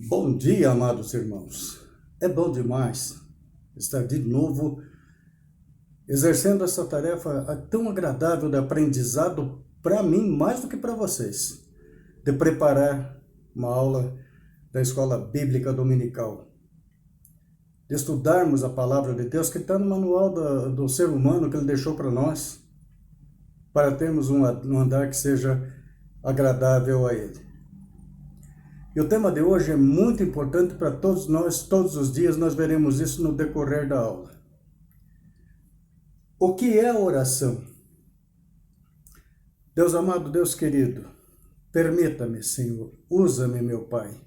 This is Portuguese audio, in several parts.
Bom dia, amados irmãos. É bom demais estar de novo exercendo essa tarefa tão agradável de aprendizado para mim, mais do que para vocês, de preparar uma aula da escola bíblica dominical, de estudarmos a palavra de Deus que está no manual do ser humano que ele deixou para nós, para termos um andar que seja agradável a ele. E o tema de hoje é muito importante para todos nós, todos os dias nós veremos isso no decorrer da aula. O que é a oração? Deus amado, Deus querido, permita-me, Senhor, usa-me, meu Pai,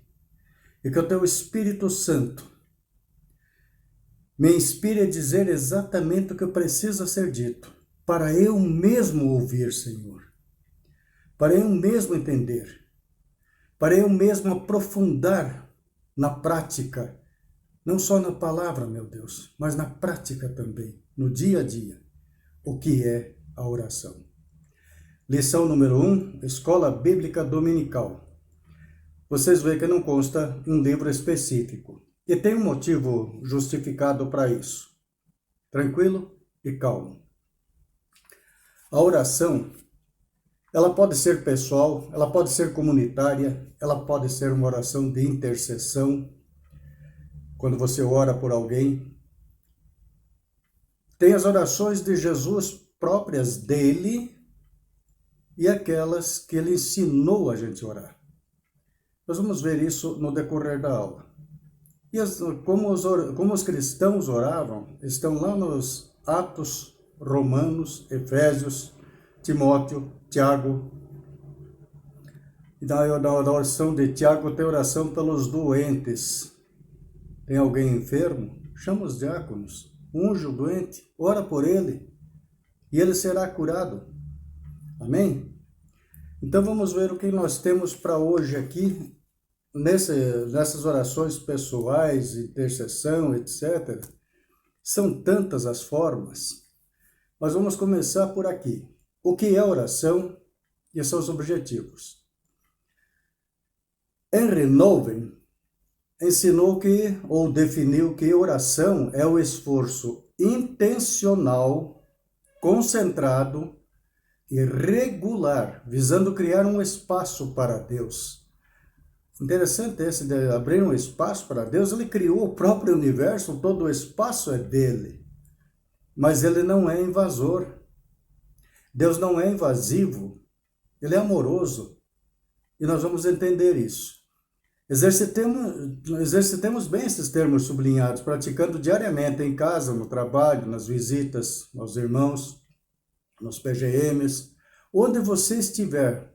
e que o Teu Espírito Santo me inspire a dizer exatamente o que precisa ser dito, para eu mesmo ouvir, Senhor, para eu mesmo entender, para eu mesmo aprofundar na prática, não só na palavra, meu Deus, mas na prática também, no dia a dia, o que é a oração. Lição número 1, Escola Bíblica Dominical. Vocês veem que não consta um livro específico, e tem um motivo justificado para isso. Tranquilo e calmo. A oração, ela pode ser pessoal, ela pode ser comunitária, ela pode ser uma oração de intercessão, quando você ora por alguém. Tem as orações de Jesus próprias dele e aquelas que ele ensinou a gente a orar. Nós vamos ver isso no decorrer da aula. E como os cristãos oravam, estão lá nos Atos, Romanos, Efésios, Timóteo, Tiago. E na oração de Tiago tem oração pelos doentes. Tem alguém enfermo? Chama os diáconos. Unge o doente, ora por ele, e ele será curado. Amém? Então vamos ver o que nós temos para hoje aqui, nessas orações pessoais, intercessão, etc. São tantas as formas, mas vamos começar por aqui. O que é oração e seus objetivos? Henry Nouwen ensinou que, ou definiu que oração é o esforço intencional, concentrado e regular, visando criar um espaço para Deus. Interessante esse de abrir um espaço para Deus. Ele criou o próprio universo, todo o espaço é dele, mas ele não é invasor. Deus não é invasivo, ele é amoroso, e nós vamos entender isso. Exercitemos bem esses termos sublinhados, praticando diariamente em casa, no trabalho, nas visitas aos irmãos, nos PGMs, onde você estiver,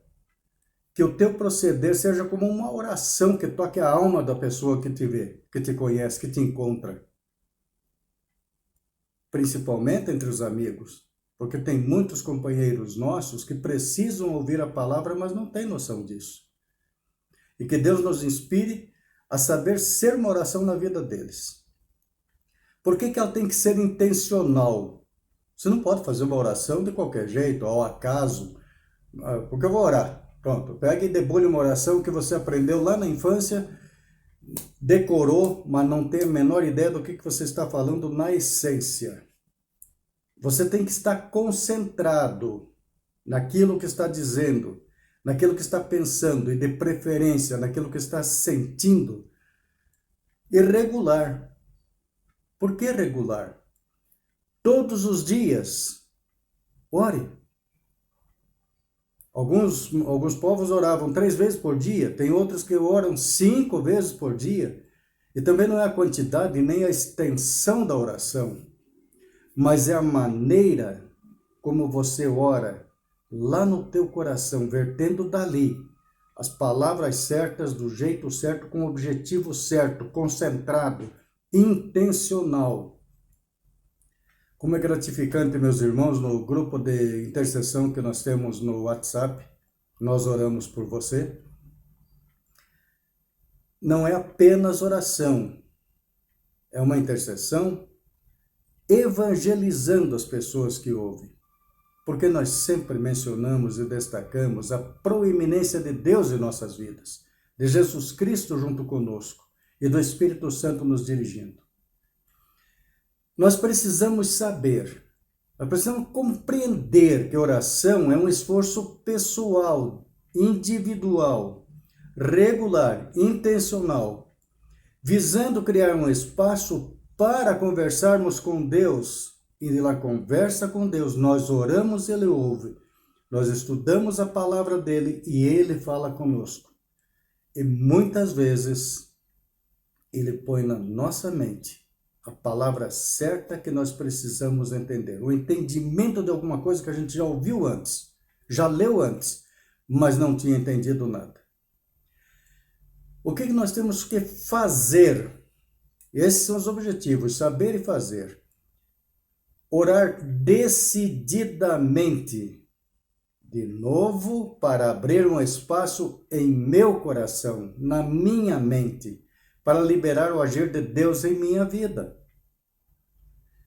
que o teu proceder seja como uma oração que toque a alma da pessoa que te vê, que te conhece, que te encontra. Principalmente entre os amigos, porque tem muitos companheiros nossos que precisam ouvir a palavra, mas não têm noção disso. E que Deus nos inspire a saber ser uma oração na vida deles. Por que ela tem que ser intencional? Você não pode fazer uma oração de qualquer jeito, ao acaso. Porque eu vou orar. Pronto, pega e debulhe uma oração que você aprendeu lá na infância, decorou, mas não tem a menor ideia do que você está falando na essência. Você tem que estar concentrado naquilo que está dizendo, naquilo que está pensando e, de preferência, naquilo que está sentindo. E regular. Por que regular? Todos os dias, ore. Alguns povos oravam 3 vezes por dia, tem outros que oram 5 vezes por dia. E também não é a quantidade nem a extensão da oração, mas é a maneira como você ora lá no teu coração, vertendo dali as palavras certas, do jeito certo, com o objetivo certo, concentrado, intencional. Como é gratificante, meus irmãos, no grupo de intercessão que nós temos no WhatsApp, nós oramos por você. Não é apenas oração, é uma intercessão evangelizando as pessoas que ouvem. Porque nós sempre mencionamos e destacamos a proeminência de Deus em nossas vidas. de Jesus Cristo junto conosco e do Espírito Santo nos dirigindo. Nós precisamos saber, nós precisamos compreender que oração é um esforço pessoal, individual, regular, intencional, visando criar um espaço para conversarmos com Deus. E na conversa com Deus, nós oramos, Ele ouve. Nós estudamos a palavra dele e Ele fala conosco. E muitas vezes, Ele põe na nossa mente a palavra certa que nós precisamos entender. O entendimento de alguma coisa que a gente já ouviu antes, já leu antes, mas não tinha entendido nada. O que nós temos que fazer? Esses são os objetivos, saber e fazer. Orar decididamente, de novo, para abrir um espaço em meu coração, na minha mente, para liberar o agir de Deus em minha vida.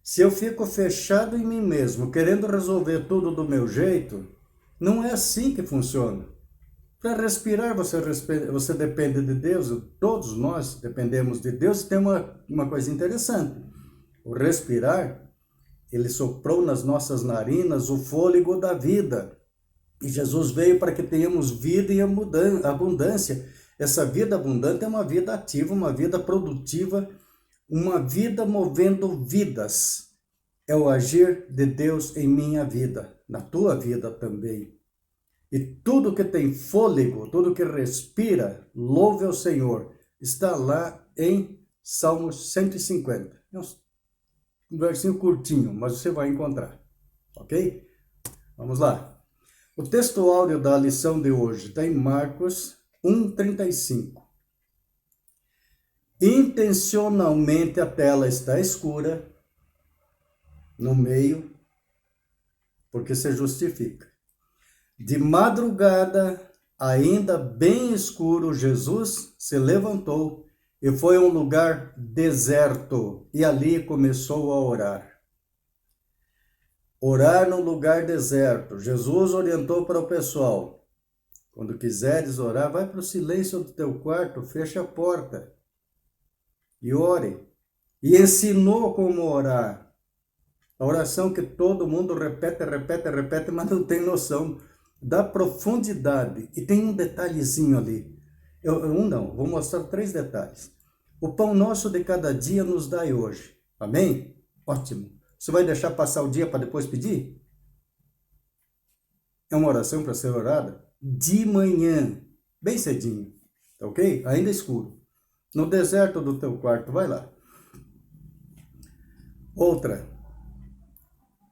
Se eu fico fechado em mim mesmo, querendo resolver tudo do meu jeito, não é assim que funciona. Para respirar, você depende de Deus, todos nós dependemos de Deus. E tem uma coisa interessante, o respirar, Ele soprou nas nossas narinas o fôlego da vida. E Jesus veio para que tenhamos vida em abundância. Essa vida abundante é uma vida ativa, uma vida produtiva, uma vida movendo vidas. É o agir de Deus em minha vida, na tua vida também. E tudo que tem fôlego, tudo que respira, louve ao Senhor. Está lá em Salmos 150. É um versinho curtinho, mas você vai encontrar. Ok? Vamos lá. O texto áureo da lição de hoje está em Marcos 1:35. Intencionalmente a tela está escura no meio, porque se justifica. De madrugada, ainda bem escuro, Jesus se levantou e foi a um lugar deserto e ali começou a orar. Orar num lugar deserto. Jesus orientou para o pessoal: quando quiseres orar, vai para o silêncio do teu quarto, fecha a porta e ore. E ensinou como orar. A oração que todo mundo repete, mas não tem noção da profundidade. E tem um detalhezinho ali. Vou mostrar 3 detalhes. O pão nosso de cada dia nos dai hoje. Amém? Ótimo. Você vai deixar passar o dia para depois pedir? É uma oração para ser orada de manhã, bem cedinho, tá ok? Ainda escuro. No deserto do teu quarto, vai lá. Outra.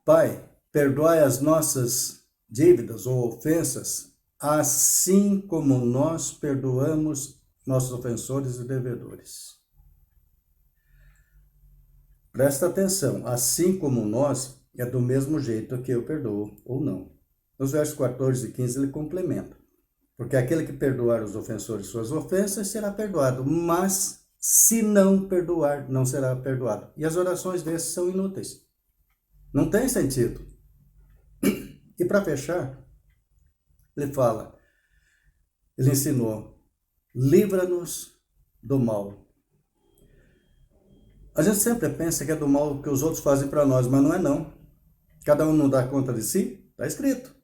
Pai, perdoai as nossas dívidas ou ofensas, assim como nós perdoamos nossos ofensores e devedores. Presta atenção, assim como nós, é do mesmo jeito que eu perdoo ou não. Nos versos 14 e 15 ele complementa. Porque aquele que perdoar os ofensores suas ofensas será perdoado, mas se não perdoar, não será perdoado. E as orações desses são inúteis. Não tem sentido. E para fechar, ele ensinou, livra-nos do mal. A gente sempre pensa que é do mal que os outros fazem para nós, mas não é não. Cada um não dá conta de si, está escrito.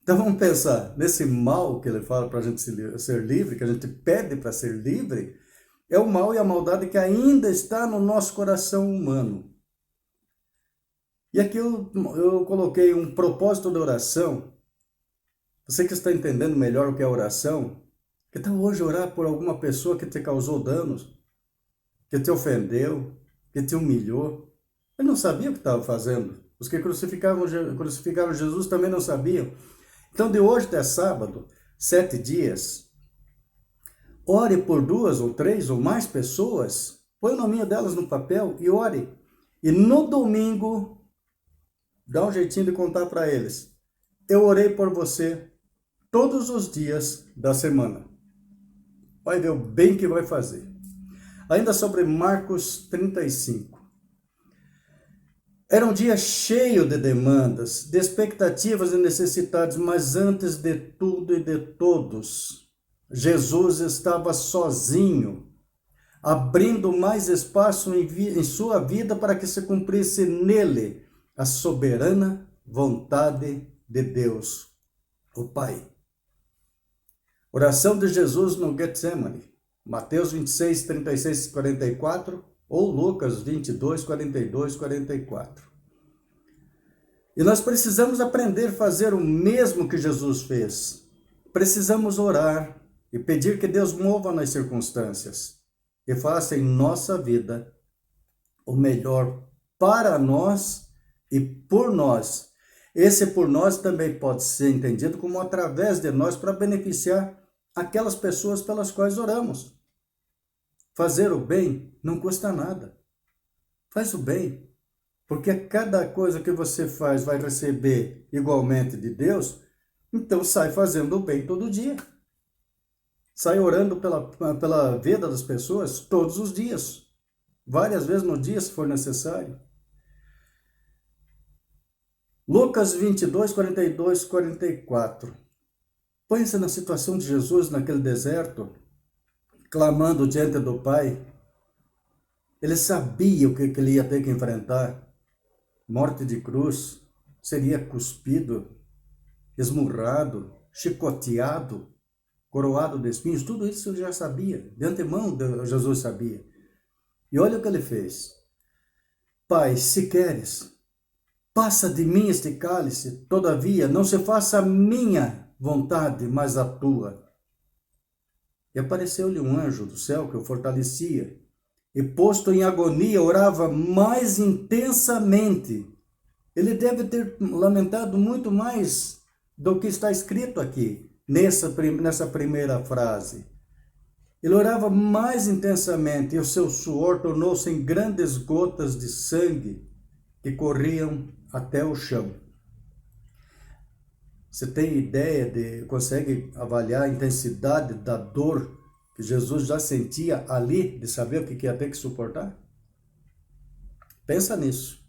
Então vamos pensar, nesse mal que ele fala para a gente ser livre, que a gente pede para ser livre, é o mal e a maldade que ainda está no nosso coração humano. E aqui eu coloquei um propósito de oração. Você que está entendendo melhor o que é oração, que tal hoje orar por alguma pessoa que te causou danos, que te ofendeu, que te humilhou? Ele não sabia o que estava fazendo. Os que crucificaram Jesus também não sabiam. Então, de hoje até sábado, 7 dias, ore por 2 ou 3 ou mais pessoas, põe o nominho delas no papel e ore. E no domingo, dá um jeitinho de contar para eles: eu orei por você todos os dias da semana. Vai ver o bem que vai fazer. Ainda sobre Marcos 35. Era um dia cheio de demandas, de expectativas e necessidades, mas antes de tudo e de todos, Jesus estava sozinho, abrindo mais espaço em sua vida para que se cumprisse nele a soberana vontade de Deus, o Pai. Oração de Jesus no Getsemane, Mateus 26, 36 e 44, ou Lucas 22, 42 e 44. E nós precisamos aprender a fazer o mesmo que Jesus fez. Precisamos orar e pedir que Deus mova nas circunstâncias e faça em nossa vida o melhor para nós e por nós. Esse por nós também pode ser entendido como através de nós para beneficiar aquelas pessoas pelas quais oramos. Fazer o bem não custa nada. Faz o bem. Porque cada coisa que você faz vai receber igualmente de Deus, então sai fazendo o bem todo dia. Sai orando pela vida das pessoas todos os dias. Várias vezes no dia, se for necessário. Lucas 22, 42, 44. Põe-se na situação de Jesus naquele deserto, clamando diante do Pai. Ele sabia o que ele ia ter que enfrentar. Morte de cruz, seria cuspido, esmurrado, chicoteado, coroado de espinhos, tudo isso ele já sabia, de antemão Jesus sabia. E olha o que ele fez. Pai, se queres, passa de mim este cálice, todavia não se faça a minha vontade, mas a tua. E apareceu-lhe um anjo do céu que o fortalecia, e posto em agonia, orava mais intensamente. Ele deve ter lamentado muito mais do que está escrito aqui, nessa primeira frase. Ele orava mais intensamente, e o seu suor tornou-se em grandes gotas de sangue que corriam até o chão. Você tem ideia consegue avaliar a intensidade da dor que Jesus já sentia ali, de saber o que ia ter que suportar? Pensa nisso.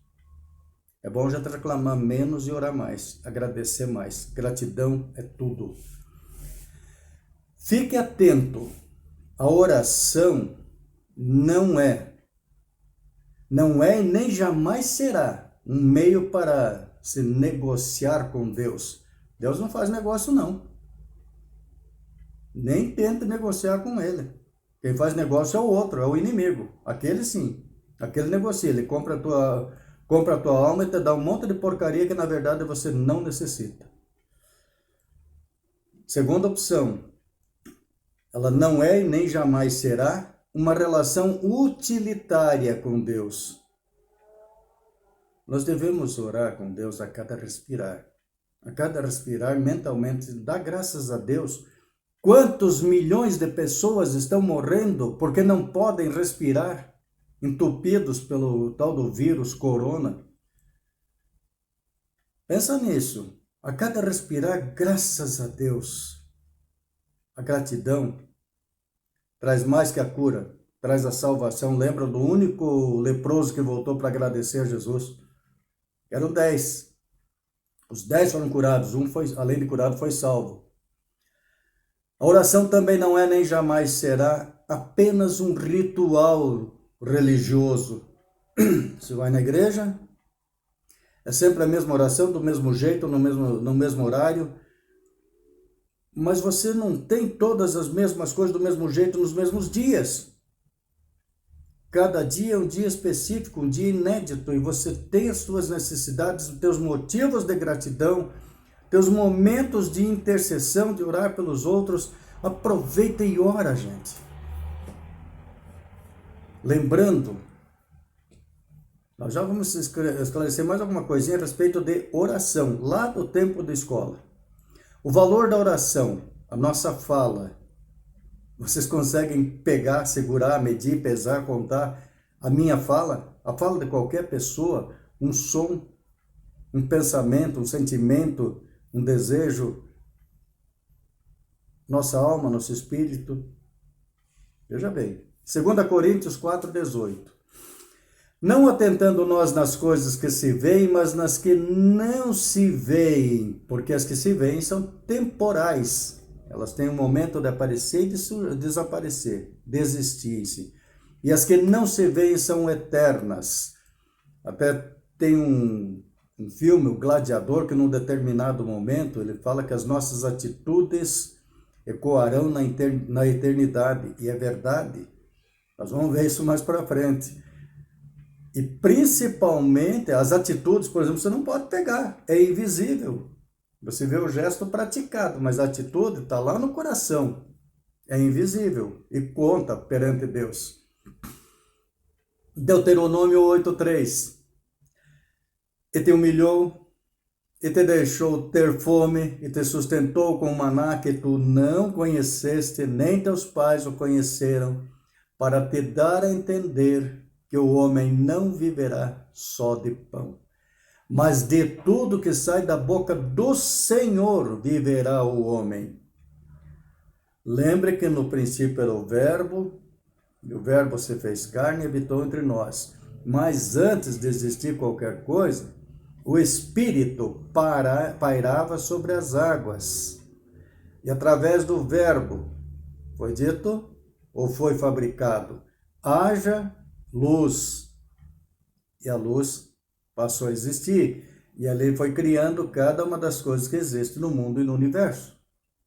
É bom já reclamar menos e orar mais, agradecer mais. Gratidão é tudo. Fique atento. A oração não é e nem jamais será um meio para se negociar com Deus. Deus não faz negócio, não. Nem tenta negociar com ele. Quem faz negócio é o outro, é o inimigo. Aquele sim, aquele negocia. Ele compra a tua alma e te dá um monte de porcaria que na verdade você não necessita. Segunda opção, ela não é e nem jamais será uma relação utilitária com Deus. Nós devemos orar com Deus a cada respirar. A cada respirar, mentalmente, dá graças a Deus. Quantos milhões de pessoas estão morrendo porque não podem respirar, entupidos pelo tal do vírus corona? Pensa nisso. A cada respirar, graças a Deus. A gratidão traz mais que a cura, traz a salvação. Lembra do único leproso que voltou para agradecer a Jesus? Eram 10. Os 10 foram curados, um foi, além de curado, foi salvo. A oração também não é nem jamais será apenas um ritual religioso. Você vai na igreja, é sempre a mesma oração, do mesmo jeito, no mesmo horário, mas você não tem todas as mesmas coisas do mesmo jeito nos mesmos dias. Cada dia é um dia específico, um dia inédito, e você tem as suas necessidades, os teus motivos de gratidão, teus momentos de intercessão, de orar pelos outros. Aproveita e ora, gente. Lembrando, nós já vamos esclarecer mais alguma coisinha a respeito de oração, lá do tempo da escola. O valor da oração, a nossa fala. Vocês conseguem pegar, segurar, medir, pesar, contar a minha fala? A fala de qualquer pessoa, um som, um pensamento, um sentimento, um desejo, nossa alma, nosso espírito. Veja bem, 2 Coríntios 4,18. Não atentando nós nas coisas que se veem, mas nas que não se veem, porque as que se veem são temporais, Elas têm um momento de aparecer e desaparecer, desistir-se. E as que não se veem são eternas. Até tem um filme, O Gladiador, que num determinado momento ele fala que as nossas atitudes ecoarão na eternidade. E é verdade. Nós vamos ver isso mais para frente. E principalmente as atitudes, por exemplo, você não pode pegar, é invisível. Você vê o gesto praticado, mas a atitude está lá no coração. É invisível e conta perante Deus. Deuteronômio 8:3. E te humilhou, e te deixou ter fome, e te sustentou com maná que tu não conheceste, nem teus pais o conheceram, para te dar a entender que o homem não viverá só de pão, mas de tudo que sai da boca do Senhor viverá o homem. Lembre que no princípio era o Verbo, e o Verbo se fez carne e habitou entre nós. Mas antes de existir qualquer coisa, o Espírito pairava sobre as águas. E através do Verbo foi dito, ou foi fabricado, haja luz. E a luz passou a existir. E ali foi criando cada uma das coisas que existem no mundo e no universo.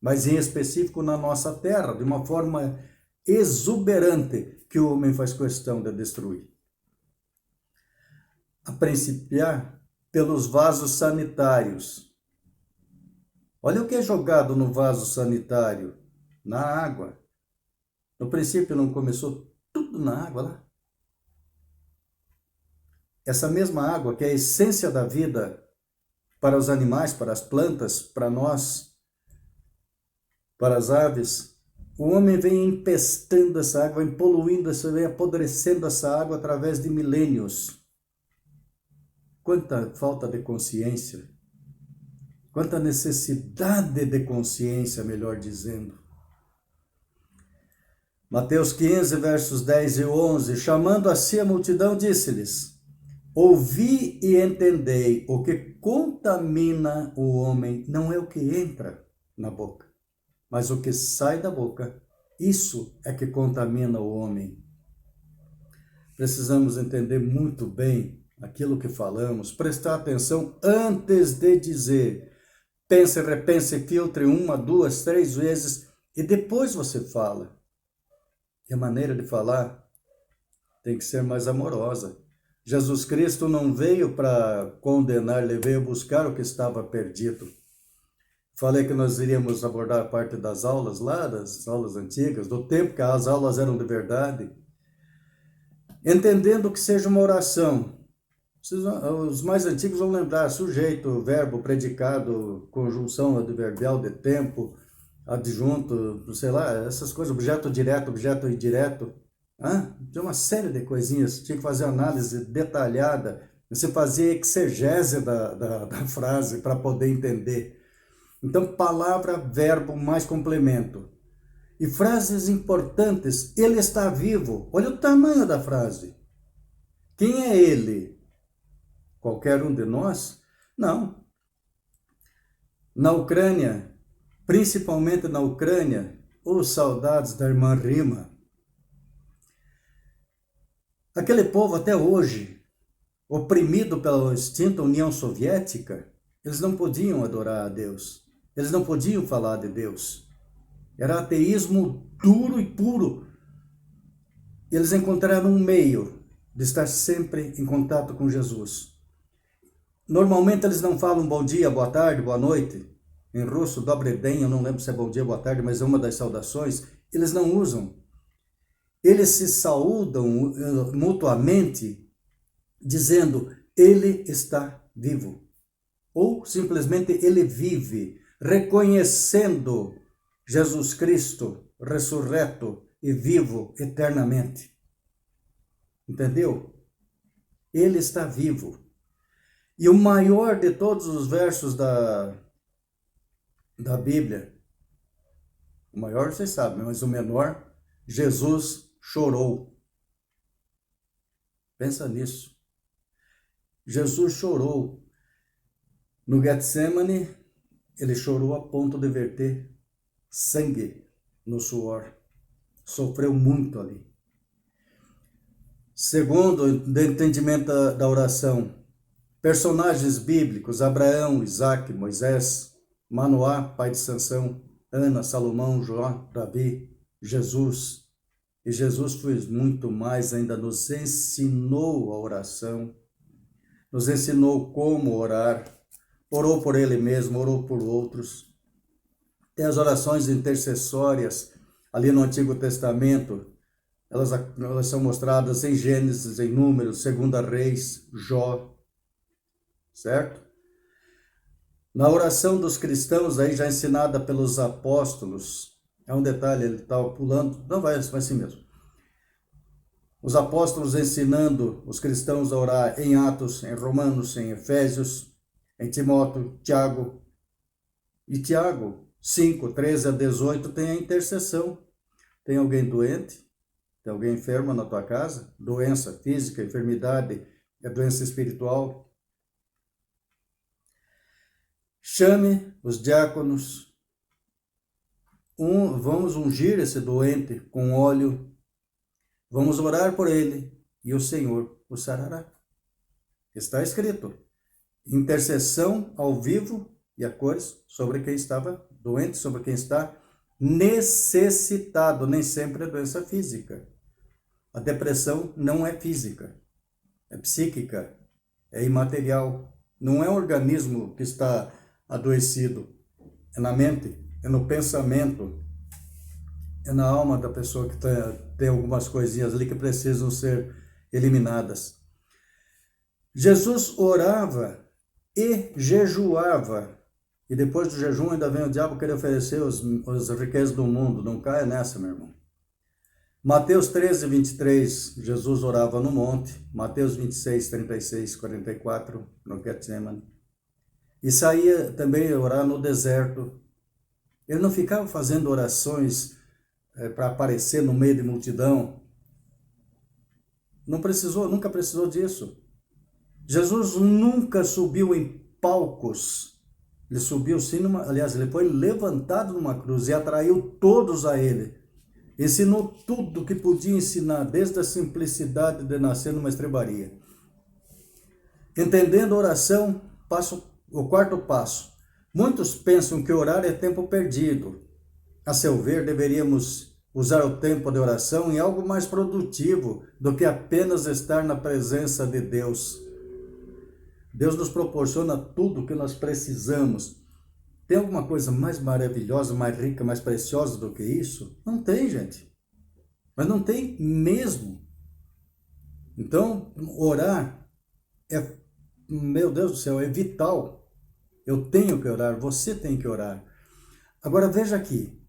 Mas em específico na nossa terra, de uma forma exuberante que o homem faz questão de destruir. A principiar pelos vasos sanitários. Olha o que é jogado no vaso sanitário, na água. No princípio não começou tudo na água lá? Essa mesma água que é a essência da vida para os animais, para as plantas, para nós, para as aves, o homem vem empestando essa água, vem poluindo, vem apodrecendo essa água através de milênios. Quanta falta de consciência, quanta necessidade de consciência, melhor dizendo. Mateus 15, versos 10 e 11, chamando a si a multidão, disse-lhes: ouvi e entendei, o que contamina o homem não é o que entra na boca, mas o que sai da boca. Isso é que contamina o homem. Precisamos entender muito bem aquilo que falamos, prestar atenção antes de dizer. Pense, repense, filtre 1, 2, 3 vezes e depois você fala. E a maneira de falar tem que ser mais amorosa. Jesus Cristo não veio para condenar, ele veio buscar o que estava perdido. Falei que nós iríamos abordar a parte das aulas lá, das aulas antigas, do tempo que as aulas eram de verdade. Entendendo que seja uma oração. Os mais antigos vão lembrar sujeito, verbo, predicado, conjunção adverbial de tempo, adjunto, sei lá, essas coisas, objeto direto, objeto indireto. Tinha uma série de coisinhas, tinha que fazer análise detalhada, você fazia exegese da frase para poder entender. Então, palavra, verbo, mais complemento. E frases importantes, ele está vivo. Olha o tamanho da frase. Quem é ele? Qualquer um de nós? Não. Na Ucrânia, principalmente na Ucrânia, os saudades da irmã Rima. Aquele povo até hoje, oprimido pela extinta União Soviética, eles não podiam adorar a Deus. Eles não podiam falar de Deus. Era ateísmo duro e puro. Eles encontraram um meio de estar sempre em contato com Jesus. Normalmente eles não falam bom dia, boa tarde, boa noite. Em russo, dobre den, eu não lembro se é bom dia, boa tarde, mas é uma das saudações. Eles não usam. Eles se saúdam mutuamente, dizendo, ele está vivo. Ou simplesmente ele vive, reconhecendo Jesus Cristo ressurreto e vivo eternamente. Entendeu? Ele está vivo. E o maior de todos os versos da Bíblia, o maior vocês sabem, mas o menor, Jesus chorou. Pensa nisso. Jesus chorou. No Getsemane, ele chorou a ponto de verter sangue no suor, sofreu muito ali. Segundo, o entendimento da oração, personagens bíblicos, Abraão, Isaac, Moisés, Manoá, pai de Sansão, Ana, Salomão, Jó, Davi, Jesus. E Jesus fez muito mais, ainda nos ensinou a oração, nos ensinou como orar, orou por ele mesmo, orou por outros. Tem as orações intercessórias ali no Antigo Testamento, elas são mostradas em Gênesis, em Números, 2 Reis, Jó, certo? Na oração dos cristãos, aí já ensinada pelos apóstolos, é um detalhe, ele está pulando, não vai assim mesmo. Os apóstolos ensinando os cristãos a orar em Atos, em Romanos, em Efésios, em Timóteo, Tiago. E Tiago 5, 13 a 18 tem a intercessão. Tem alguém doente? Tem alguém enfermo na tua casa? Doença física, enfermidade, doença espiritual? Chame os diáconos. Vamos ungir esse doente com óleo. Vamos orar por ele e o Senhor o sarará. Está escrito. Intercessão ao vivo e a cores sobre quem estava doente, sobre quem está necessitado. Nem sempre é doença física. A depressão não é física, é psíquica, é imaterial. Não é o organismo que está adoecido, é na mente, é no pensamento, é na alma da pessoa que tem algumas coisinhas ali que precisam ser eliminadas. Jesus orava e jejuava. E depois do jejum ainda vem o diabo querer oferecer as riquezas do mundo. Não caia nessa, meu irmão. Mateus 13, 23, Jesus orava no monte. Mateus 26, 36, 44, no Getsemane. E saía também orar no deserto. Ele não ficava fazendo orações para aparecer no meio de multidão. Nunca precisou disso. Jesus nunca subiu em palcos. Ele subiu sim, ele foi levantado numa cruz e atraiu todos a ele. Ensinou tudo que podia ensinar, desde a simplicidade de nascer numa estrebaria. Entendendo a oração, o quarto passo. Muitos pensam que orar é tempo perdido. A seu ver, deveríamos usar o tempo de oração em algo mais produtivo do que apenas estar na presença de Deus. Deus nos proporciona tudo o que nós precisamos. Tem alguma coisa mais maravilhosa, mais rica, mais preciosa do que isso? Não tem, gente. Mas não tem mesmo. Então, orar é, meu Deus do céu, é vital. Eu tenho que orar, você tem que orar. Agora veja aqui.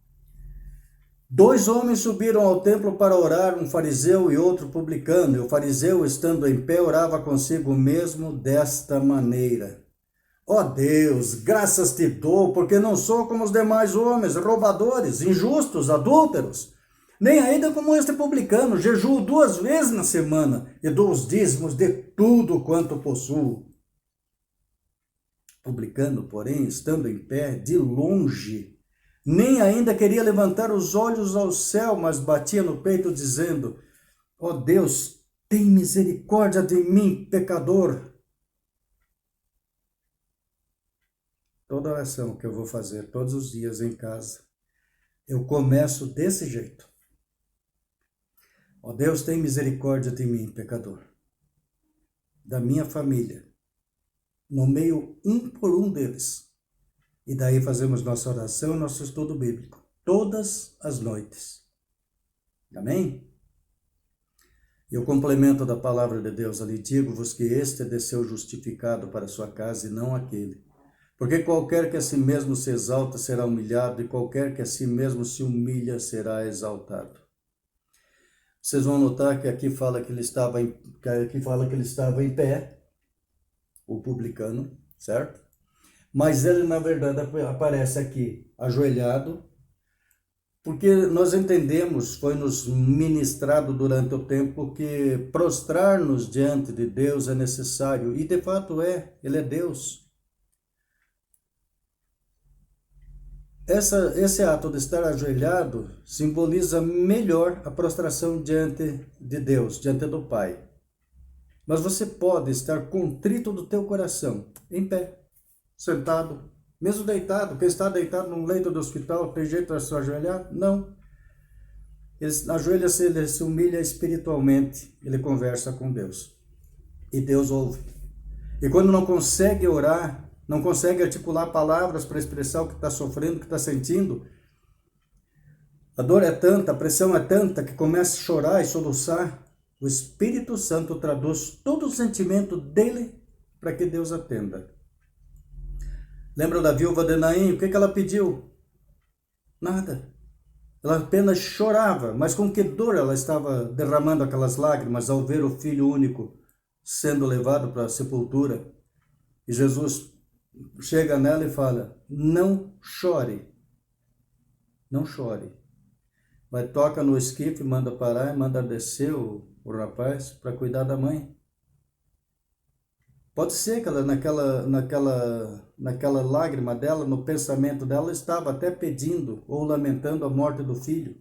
2 homens subiram ao templo para orar, um fariseu e outro publicano. E o fariseu, estando em pé, orava consigo mesmo desta maneira: ó Deus, graças te dou, porque não sou como os demais homens, roubadores, injustos, adúlteros, nem ainda como este publicano. Jejuo 2 vezes na semana e dou os dízimos de tudo quanto possuo. Publicano, porém, estando em pé, de longe, nem ainda queria levantar os olhos ao céu, mas batia no peito, dizendo: ó Deus, tem misericórdia de mim, pecador. Toda oração que eu vou fazer todos os dias em casa, eu começo desse jeito. Ó Deus, tem misericórdia de mim, pecador. Da minha família. Nomeio um por um deles. E daí fazemos nossa oração, nosso estudo bíblico. Todas as noites. Amém? E o complemento da palavra de Deus ali, digo-vos que este desceu justificado para a sua casa e não aquele. Porque qualquer que a si mesmo se exalta será humilhado, e qualquer que a si mesmo se humilha será exaltado. Vocês vão notar que aqui fala que ele estava em pé, o publicano, certo? Mas ele, na verdade, aparece aqui ajoelhado, porque nós entendemos, foi nos ministrado durante o tempo, que prostrar-nos diante de Deus é necessário, e de fato ele é Deus. Esse ato de estar ajoelhado simboliza melhor a prostração diante de Deus, diante do Pai. Mas você pode estar contrito do teu coração, em pé, sentado, mesmo deitado. Quem está deitado num leito do hospital, tem jeito de se ajoelhar? Não. Ele ajoelha-se, ele se humilha espiritualmente, ele conversa com Deus. E Deus ouve. E quando não consegue orar, não consegue articular palavras para expressar o que está sofrendo, o que está sentindo, a dor é tanta, a pressão é tanta, que começa a chorar e soluçar, o Espírito Santo traduz todo o sentimento dele para que Deus atenda. Lembra da viúva de Naim? O que ela pediu? Nada. Ela apenas chorava, mas com que dor ela estava derramando aquelas lágrimas ao ver o filho único sendo levado para a sepultura. E Jesus chega nela e fala: não chore, não chore. Mas toca no esquife, manda parar e manda descer o rapaz para cuidar da mãe. Pode ser que ela naquela lágrima dela, no pensamento dela, estava até pedindo ou lamentando a morte do filho.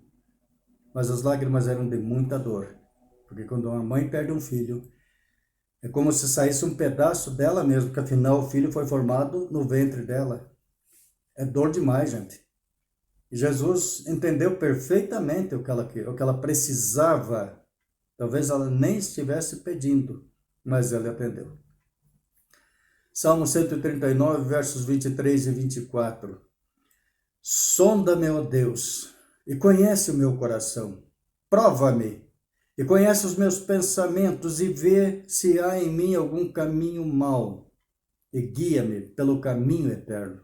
Mas as lágrimas eram de muita dor. Porque quando uma mãe perde um filho, é como se saísse um pedaço dela mesmo, porque afinal o filho foi formado no ventre dela. É dor demais, gente. E Jesus entendeu perfeitamente o que ela precisava. Talvez ela nem estivesse pedindo, mas ele atendeu. Salmo 139, versos 23 e 24. Sonda-me, ó Deus, e conhece o meu coração. Prova-me, e conhece os meus pensamentos, e vê se há em mim algum caminho mau, e guia-me pelo caminho eterno.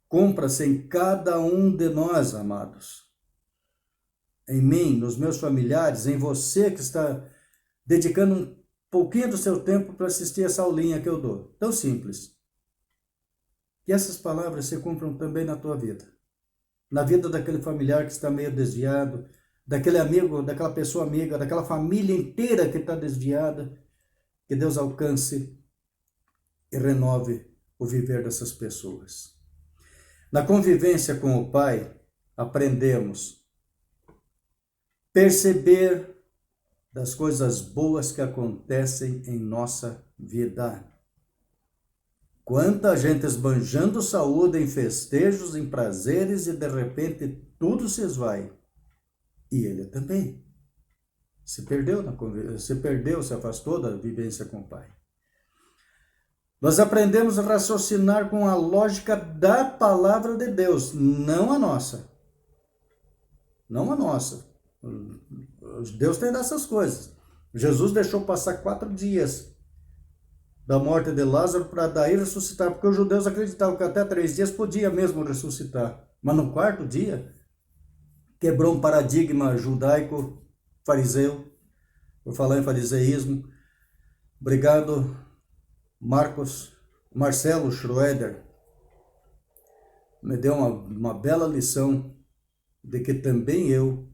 Cumpra-se em cada um de nós, amados. Em mim, nos meus familiares, em você que está dedicando um pouquinho do seu tempo para assistir essa aulinha que eu dou. Tão simples. Que essas palavras se cumpram também na tua vida. Na vida daquele familiar que está meio desviado, daquele amigo, daquela pessoa amiga, daquela família inteira que está desviada. Que Deus alcance e renove o viver dessas pessoas. Na convivência com o Pai, aprendemos a perceber das coisas boas que acontecem em nossa vida. Quanta gente esbanjando saúde em festejos, em prazeres, e de repente tudo se esvai. E ele também se perdeu, se afastou da vivência com o Pai. Nós aprendemos a raciocinar com a lógica da palavra de Deus, não a nossa. Não a nossa. Deus tem dessas coisas. Jesus deixou passar 4 dias da morte de Lázaro para daí ressuscitar, porque os judeus acreditavam que até 3 dias podia mesmo ressuscitar. Mas no 4º dia, quebrou um paradigma judaico, fariseu, por falar em fariseísmo. Obrigado, Marcelo Schroeder, me deu uma bela lição de que também eu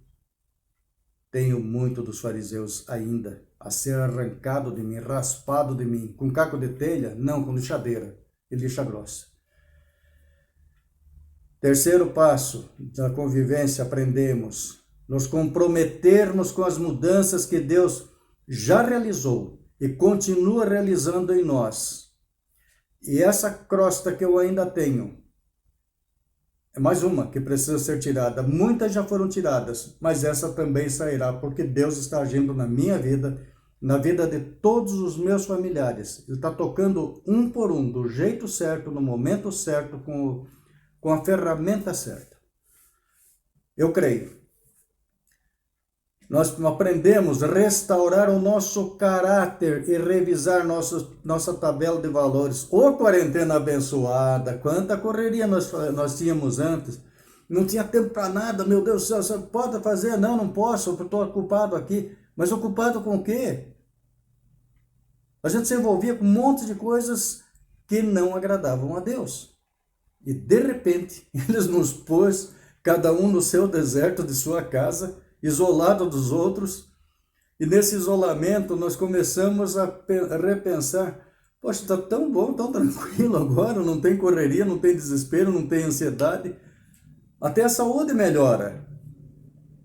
tenho muito dos fariseus ainda a ser arrancado de mim, raspado de mim, com caco de telha, não, com lixadeira e lixa grossa. Terceiro passo da convivência, aprendemos nos comprometermos com as mudanças que Deus já realizou e continua realizando em nós. E essa crosta que eu ainda tenho, é mais uma que precisa ser tirada. Muitas já foram tiradas, mas essa também sairá, porque Deus está agindo na minha vida, na vida de todos os meus familiares. Ele está tocando um por um, do jeito certo, no momento certo, com a ferramenta certa. Eu creio. Nós aprendemos a restaurar o nosso caráter e revisar nossa tabela de valores. Ô, quarentena abençoada, quanta correria nós tínhamos antes. Não tinha tempo para nada, meu Deus do céu, você pode fazer? Não, não posso, estou ocupado aqui. Mas ocupado com o quê? A gente se envolvia com um monte de coisas que não agradavam a Deus. E de repente, Ele nos pôs, cada um no seu deserto de sua casa, isolado dos outros, e nesse isolamento nós começamos a repensar Poxa, está tão bom, tão tranquilo agora, não tem correria, não tem desespero, não tem ansiedade. Até a saúde melhora.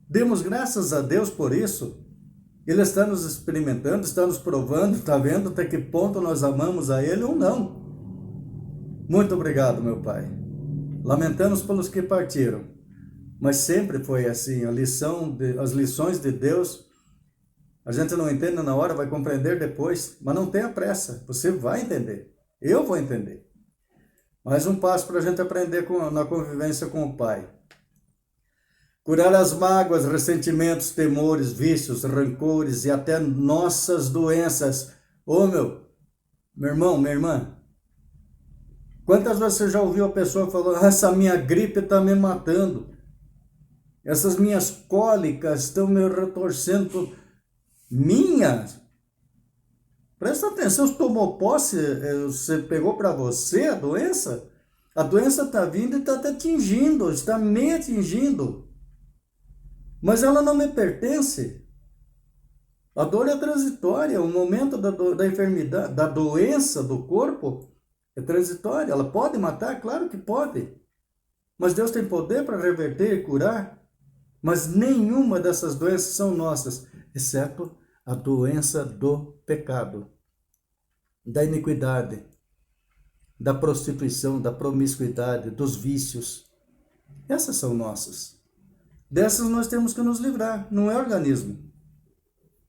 Demos graças a Deus por isso. Ele está nos experimentando, está nos provando, está vendo até que ponto nós amamos a Ele ou não. Muito obrigado, meu Pai. Lamentamos pelos que partiram, mas sempre foi assim. As lições de Deus, a gente não entende na hora, vai compreender depois, mas não tenha pressa, você vai entender. Eu vou entender. Mais um passo para a gente aprender na convivência com o Pai. Curar as mágoas, ressentimentos, temores, vícios, rancores e até nossas doenças. Ô meu irmão, minha irmã, quantas vezes você já ouviu a pessoa falando, essa minha gripe está me matando, essas minhas cólicas estão me retorcendo, minhas? Presta atenção, se tomou posse, você pegou para você a doença está vindo e está te atingindo, está me atingindo. Mas ela não me pertence. A dor é transitória, o momento da enfermidade, da doença do corpo é transitória. Ela pode matar? Claro que pode. Mas Deus tem poder para reverter e curar. Mas nenhuma dessas doenças são nossas, exceto a doença do pecado, da iniquidade, da prostituição, da promiscuidade, dos vícios. Essas são nossas. Dessas nós temos que nos livrar, não é organismo.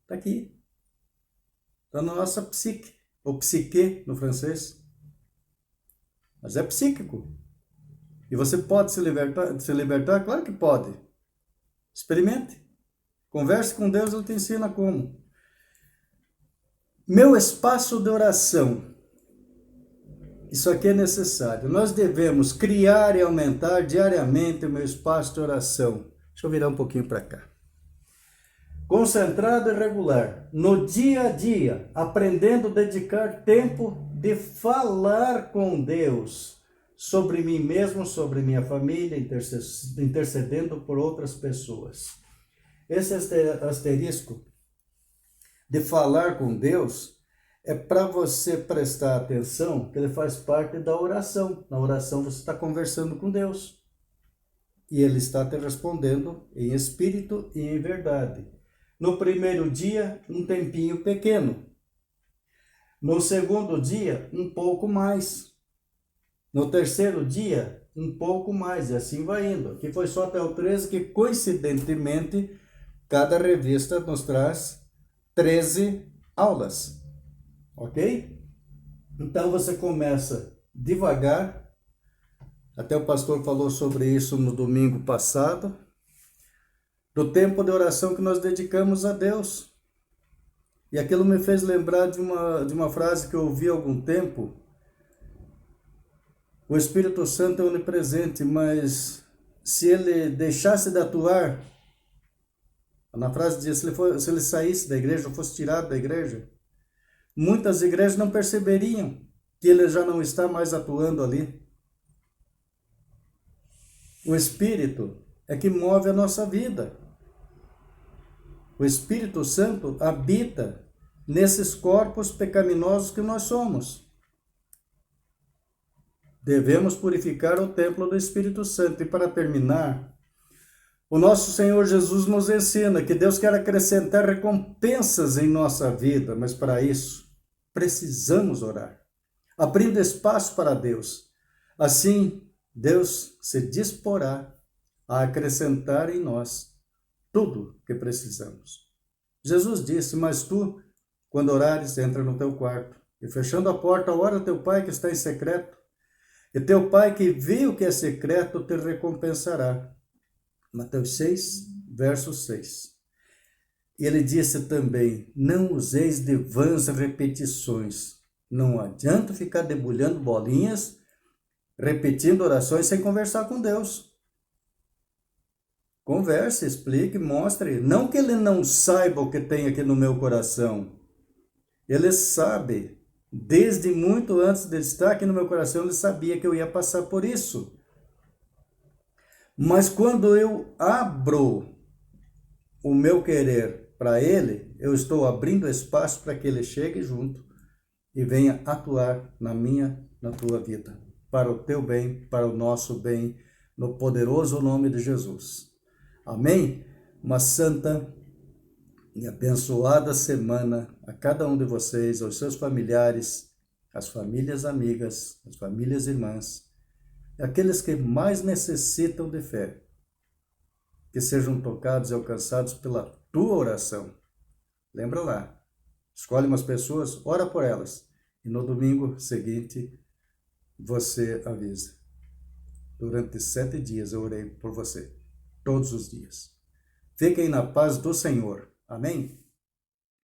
Está aqui. Está na nossa psique, ou psique no francês. Mas é psíquico. E você pode se libertar? Claro que pode. Experimente. Converse com Deus, Ele te ensina como. Meu espaço de oração. Isso aqui é necessário. Nós devemos criar e aumentar diariamente o meu espaço de oração. Deixa eu virar um pouquinho para cá. Concentrado e regular, no dia a dia, aprendendo a dedicar tempo de falar com Deus sobre mim mesmo, sobre minha família, intercedendo por outras pessoas. Esse asterisco de falar com Deus é para você prestar atenção que ele faz parte da oração. Na oração você está conversando com Deus. E Ele está te respondendo em espírito e em verdade. No primeiro dia, um tempinho pequeno. No segundo dia, um pouco mais. No terceiro dia, um pouco mais. E assim vai indo. Aqui foi só até o 13, que coincidentemente, cada revista nos traz 13 aulas. Ok? Então você começa devagar. Até o pastor falou sobre isso no domingo passado, do tempo de oração que nós dedicamos a Deus. E aquilo me fez lembrar de uma frase que eu ouvi há algum tempo. O Espírito Santo é onipresente, mas se ele deixasse de atuar, na frase diz, se ele saísse da igreja, ou fosse tirado da igreja, muitas igrejas não perceberiam que ele já não está mais atuando ali. O Espírito é que move a nossa vida. O Espírito Santo habita nesses corpos pecaminosos que nós somos. Devemos purificar o templo do Espírito Santo. E para terminar, o nosso Senhor Jesus nos ensina que Deus quer acrescentar recompensas em nossa vida, mas para isso precisamos orar, abrindo espaço para Deus. Assim, Deus se disporá a acrescentar em nós tudo que precisamos. Jesus disse, mas tu, quando orares, entra no teu quarto, e fechando a porta, ora teu Pai que está em secreto, e teu Pai que vê o que é secreto te recompensará. Mateus 6, verso 6. E ele disse também, não useis de vãs repetições. Não adianta ficar debulhando bolinhas, repetindo orações sem conversar com Deus. Converse, explique, mostre. Não que ele não saiba o que tem aqui no meu coração. Ele sabe. Desde muito antes de estar aqui no meu coração, ele sabia que eu ia passar por isso. Mas quando eu abro o meu querer para ele, eu estou abrindo espaço para que ele chegue junto e venha atuar na minha, na tua vida, para o teu bem, para o nosso bem, no poderoso nome de Jesus. Amém? Uma santa e abençoada semana a cada um de vocês, aos seus familiares, às famílias amigas, às famílias irmãs, e aqueles que mais necessitam de fé, que sejam tocados e alcançados pela tua oração. Lembra lá, escolhe umas pessoas, ora por elas, e no domingo seguinte você avisa. Durante 7 dias eu orei por você, todos os dias. Fiquem na paz do Senhor. Amém?